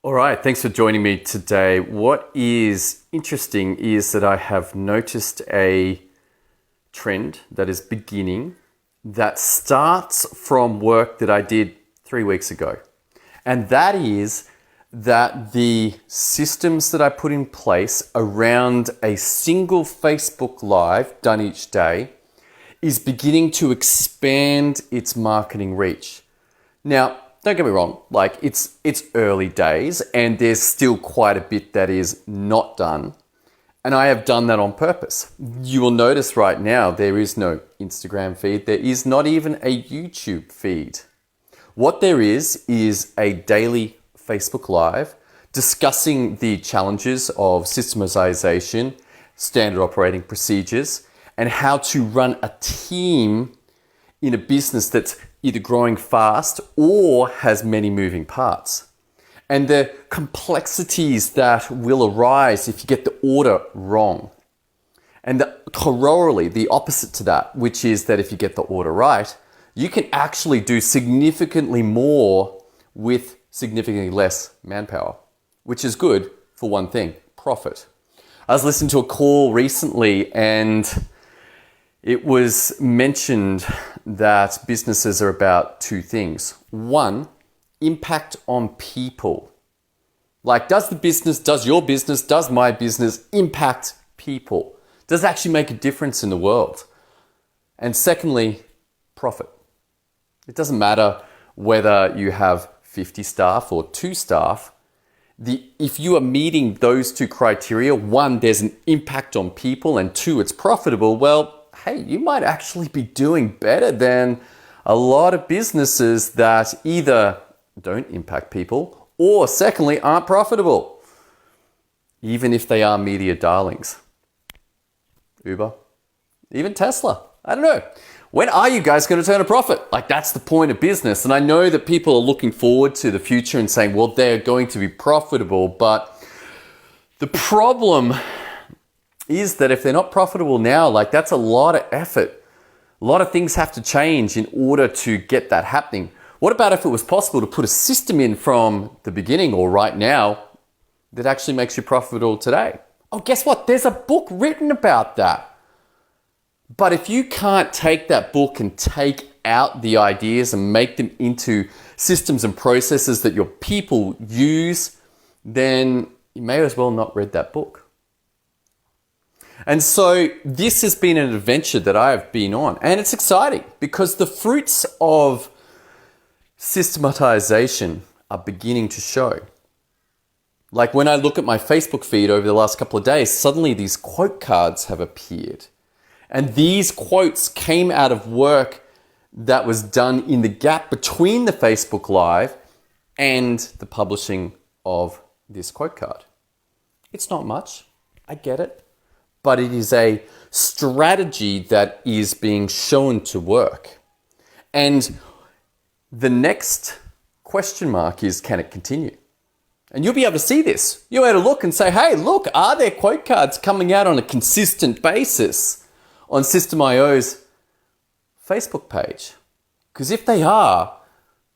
All right, thanks for joining me today. What is interesting is that I have noticed a trend that is beginning that starts from work that I did 3 weeks ago. And that is that the systems that I put in place around a single Facebook Live done each day is beginning to expand its marketing reach. Now, don't get me wrong, it's early days and there's still quite a bit that is not done. And I have done that on purpose. You will notice right now there is no Instagram feed. There is not even a YouTube feed. What there is a daily Facebook Live discussing the challenges of systematization, standard operating procedures, and how to run a team in a business that's either growing fast or has many moving parts. And the complexities that will arise if you get the order wrong. And the corollary, the opposite to that, which is that if you get the order right, you can actually do significantly more with significantly less manpower, which is good for one thing, profit. I was listening to a call recently and it was mentioned that businesses are about two things. One, impact on people. Like, does your business, does my business impact people? Does it actually make a difference in the world? And secondly, profit. It doesn't matter whether you have 50 staff or 2 staff. If you are meeting those two criteria, one, there's an impact on people, and 2, it's profitable, well, hey, you might actually be doing better than a lot of businesses that either don't impact people or secondly, aren't profitable, even if they are media darlings. Uber, even Tesla, I don't know. When are you guys going to turn a profit? That's the point of business. And I know that people are looking forward to the future and saying, well, they're going to be profitable. But the problem is that if they're not profitable now, that's a lot of effort. A lot of things have to change in order to get that happening. What about if it was possible to put a system in from the beginning or right now that actually makes you profitable today? Oh, guess what? There's a book written about that. But if you can't take that book and take out the ideas and make them into systems and processes that your people use, then you may as well not read that book. And so this has been an adventure that I have been on, and it's exciting because the fruits of systematization are beginning to show. When I look at my Facebook feed over the last couple of days, suddenly these quote cards have appeared. And these quotes came out of work that was done in the gap between the Facebook Live and the publishing of this quote card. It's not much, I get it. But it is a strategy that is being shown to work. And the next question mark is, can it continue? And you'll be able to see this. You'll be able to look and say, hey, look, are there quote cards coming out on a consistent basis on System.io's Facebook page? Because if they are,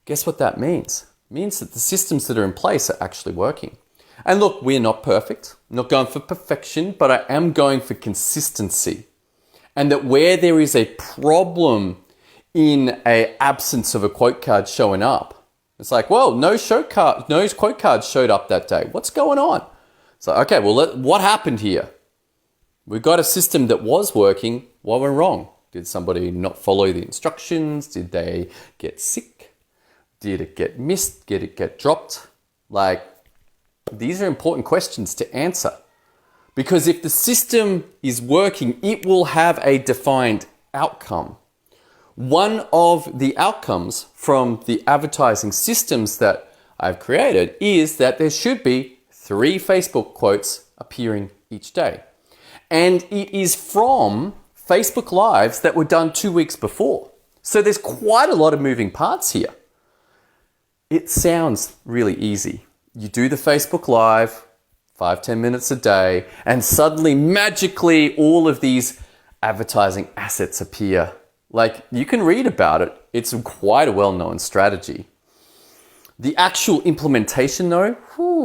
guess what that means? It means that the systems that are in place are actually working. And look, we're not perfect. I'm not going for perfection, but I am going for consistency. And that where there is a problem in an absence of a quote card showing up, it's well, no quote card showed up that day. What's going on? So, okay, well, what happened here? We've got a system that was working. What went wrong? Did somebody not follow the instructions? Did they get sick? Did it get missed? Did it get dropped? These are important questions to answer. Because if the system is working, it will have a defined outcome. One of the outcomes from the advertising systems that I've created is that there should be 3 Facebook quotes appearing each day. And it is from Facebook Lives that were done 2 weeks before. So there's quite a lot of moving parts here. It sounds really easy. You do the Facebook Live, 5-10 minutes a day, and suddenly, magically, all of these advertising assets appear. You can read about it. It's quite a well-known strategy. The actual implementation though,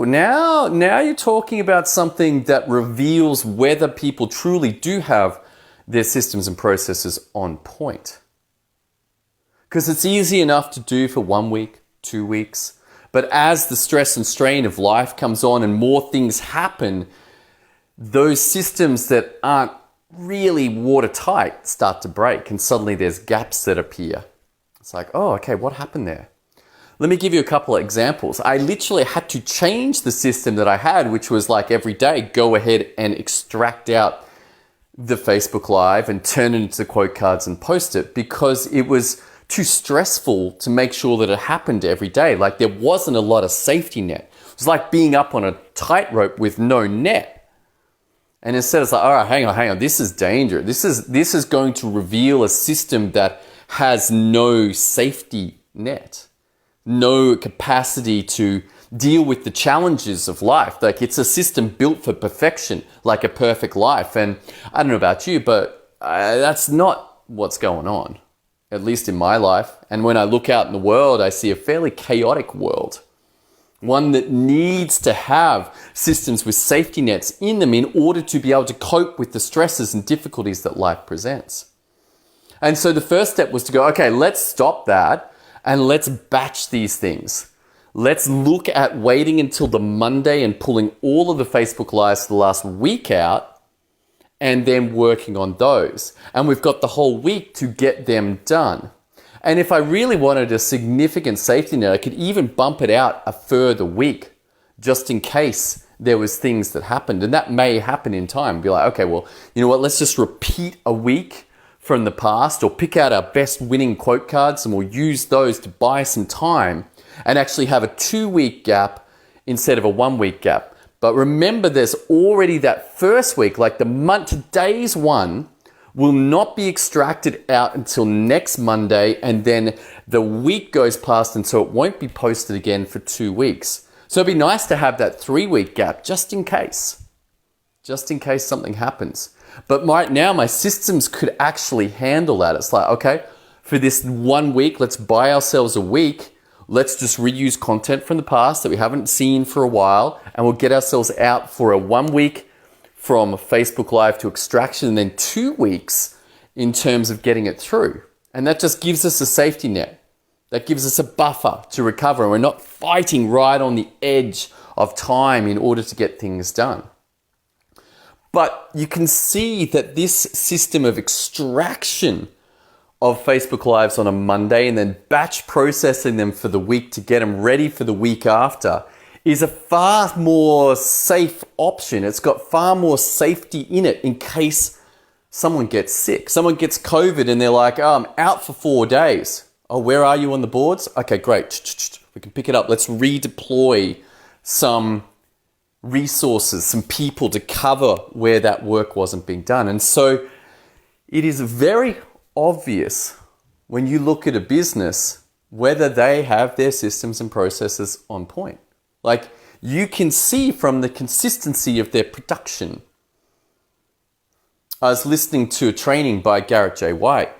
now you're talking about something that reveals whether people truly do have their systems and processes on point. Because it's easy enough to do for 1 week, 2 weeks, but as the stress and strain of life comes on and more things happen, those systems that aren't really watertight start to break, and suddenly there's gaps that appear. It's like, oh, okay, what happened there? Let me give you a couple of examples. I literally had to change the system that I had, which was like every day, go ahead and extract out the Facebook Live and turn it into quote cards and post it, because it was too stressful to make sure that it happened every day. Like there wasn't a lot of safety net. It was like being up on a tightrope with no net. And instead it's like, all right, hang on, this is dangerous. This is going to reveal a system that has no safety net, no capacity to deal with the challenges of life. Like it's a system built for perfection, like a perfect life. And I don't know about you, but that's not what's going on, at least in my life. And when I look out in the world, I see a fairly chaotic world. One that needs to have systems with safety nets in them in order to be able to cope with the stresses and difficulties that life presents. And so the first step was to go, okay, let's stop that and let's batch these things. Let's look at waiting until the Monday and pulling all of the Facebook Lives for the last week out and then working on those. And we've got the whole week to get them done. And if I really wanted a significant safety net, I could even bump it out a further week just in case there was things that happened. And that may happen in time. Be like, okay, well, you know what? Let's just repeat a week from the past, or pick out our best winning quote cards and we'll use those to buy some time and actually have a 2-week gap instead of a 1-week gap. But remember, there's already that first week, like today's one will not be extracted out until next Monday, and then the week goes past and so it won't be posted again for 2 weeks. So it'd be nice to have that 3-week gap just in case something happens. But right now my systems could actually handle that. It's like, okay, for this 1 week, let's buy ourselves a week. Let's just reuse content from the past that we haven't seen for a while, and we'll get ourselves out for a 1 week from Facebook Live to extraction, and then 2 weeks in terms of getting it through. And that just gives us a safety net. That gives us a buffer to recover. And we're not fighting right on the edge of time in order to get things done. But you can see that this system of extraction of Facebook Lives on a Monday and then batch processing them for the week to get them ready for the week after is a far more safe option. It's got far more safety in it in case someone gets sick. Someone gets COVID and they're like, oh, I'm out for 4 days. Oh, where are you on the boards? Okay, great. We can pick it up. Let's redeploy some resources, some people to cover where that work wasn't being done. And so it is very obvious when you look at a business whether they have their systems and processes on point. Like you can see from the consistency of their production. I was listening to a training by Garrett J. White,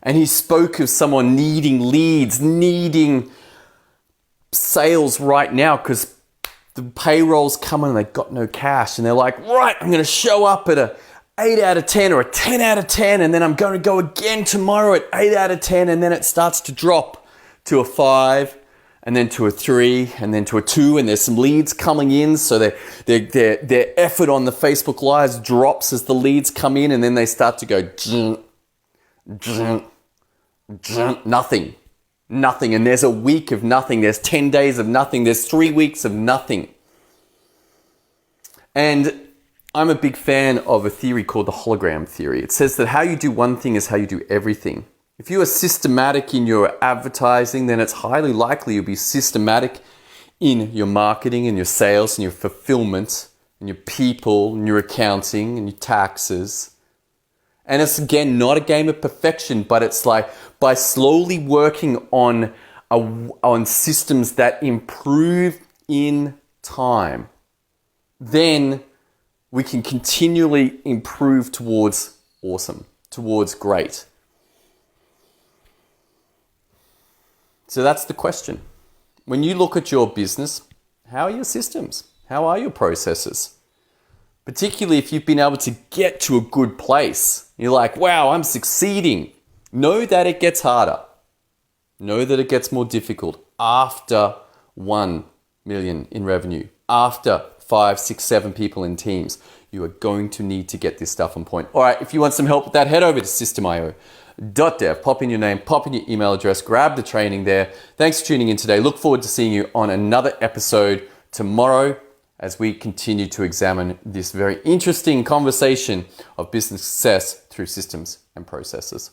and he spoke of someone needing leads, needing sales right now because the payroll's coming and they've got no cash. And they're like, right, I'm going to show up at a 8 out of 10 or a 10 out of 10, and then I'm going to go again tomorrow at 8 out of 10, and then it starts to drop to a 5, and then to a 3, and then to a 2, and there's some leads coming in, so their effort on the Facebook Lives drops as the leads come in, and then they start to go nothing, and there's a week of nothing, there's 10 days of nothing, there's 3 weeks of nothing. And I'm a big fan of a theory called the hologram theory. It says that how you do one thing is how you do everything. If you are systematic in your advertising, then it's highly likely you'll be systematic in your marketing and your sales and your fulfillment and your people and your accounting and your taxes. And it's, again, not a game of perfection, but it's like by slowly working on systems that improve in time, then we can continually improve towards awesome, towards great. So that's the question. when you look at your business, how are your systems? How are your processes? Particularly if you've been able to get to a good place. You're like, wow, I'm succeeding. Know that it gets harder. Know that it gets more difficult after 1 million in revenue, after 5, 6, 7 people in teams. You are going to need to get this stuff on point. All right, if you want some help with that, head over to systemio.dev. Pop in your name, pop in your email address, grab the training there. Thanks for tuning in today. Look forward to seeing you on another episode tomorrow as we continue to examine this very interesting conversation of business success through systems and processes.